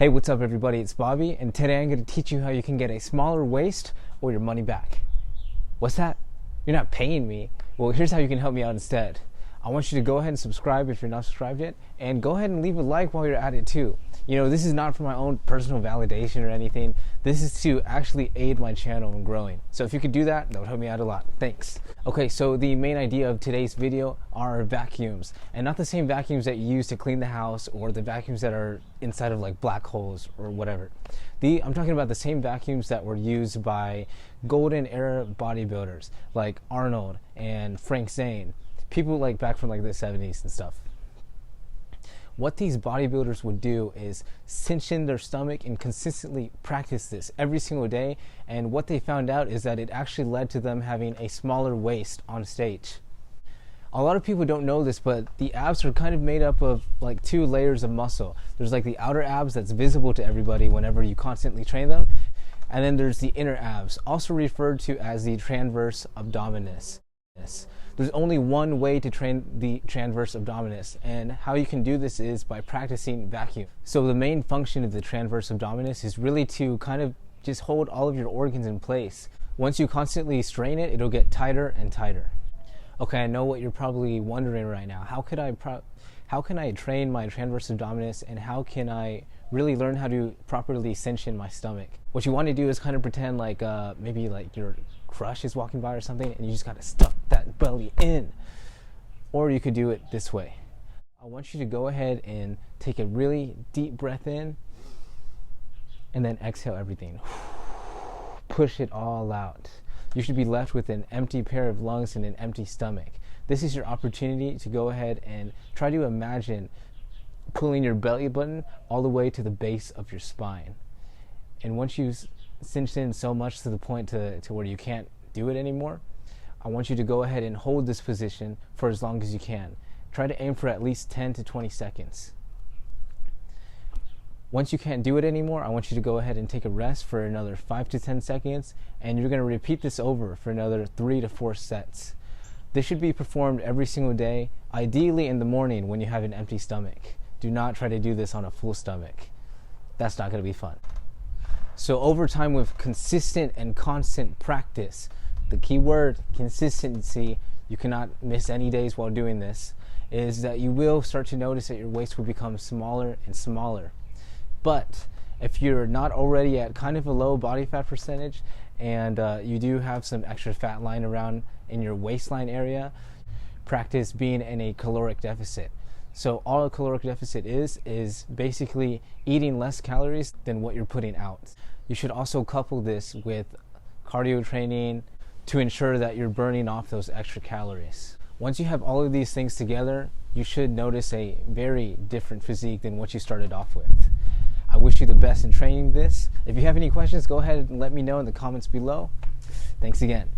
Hey, what's up everybody? It's Bobby, and today I'm going to teach you how you can get a smaller waist or your money back. What's that? You're not paying me. Well, here's how you can help me out instead. I want you to go ahead and subscribe if you're not subscribed yet, and go ahead and leave a like while you're at it too. You know, this is not for my own personal validation or anything. This is to actually aid my channel in growing. So if you could do that, that would help me out a lot. Thanks. Okay, so the main idea of today's video are vacuums, and not the same vacuums that you use to clean the house or the vacuums that are inside of like black holes or whatever. I'm talking about the same vacuums that were used by golden era bodybuilders like Arnold and Frank Zane, people like back from like the 70s and stuff. What these bodybuilders would do is cinch in their stomach and consistently practice this every single day, and what they found out is that it actually led to them having a smaller waist on stage. A lot of people don't know this, but the abs are kind of made up of like two layers of muscle. There's like the outer abs that's visible to everybody whenever you constantly train them, and then there's the inner abs, also referred to as the transverse abdominis. There's only one way to train the transverse abdominis, and how you can do this is by practicing vacuum. So the main function of the transverse abdominis is really to kind of just hold all of your organs in place. Once you constantly strain it, it'll get tighter and tighter. Okay, I know what you're probably wondering right now. How can I train my transverse abdominis, and how can I really learn how to properly cinch in my stomach? What you want to do is kind of pretend like maybe like your crush is walking by or something, and you just got to stuff that belly in. Or you could do it this way. I want you to go ahead and take a really deep breath in, and then exhale everything. Push it all out. You should be left with an empty pair of lungs and an empty stomach. This is your opportunity to go ahead and try to imagine pulling your belly button all the way to the base of your spine. And once you've cinched in so much to the point to where you can't do it anymore, I want you to go ahead and hold this position for as long as you can. Try to aim for at least 10 to 20 seconds. Once you can't do it anymore, I want you to go ahead and take a rest for another 5 to 10 seconds, and you're going to repeat this over for another 3 to 4 sets. This should be performed every single day, ideally in the morning when you have an empty stomach. Do not try to do this on a full stomach. That's not going to be fun. So over time, with consistent and constant practice, the key word, consistency, you cannot miss any days while doing this, is that you will start to notice that your waist will become smaller and smaller. But if you're not already at kind of a low body fat percentage, and you do have some extra fat lying around in your waistline area, practice being in a caloric deficit. So all a caloric deficit is basically eating less calories than what you're putting out. You should also couple this with cardio training to ensure that you're burning off those extra calories. Once you have all of these things together, you should notice a very different physique than what you started off with. I wish you the best in training this. If you have any questions, go ahead and let me know in the comments below. Thanks again.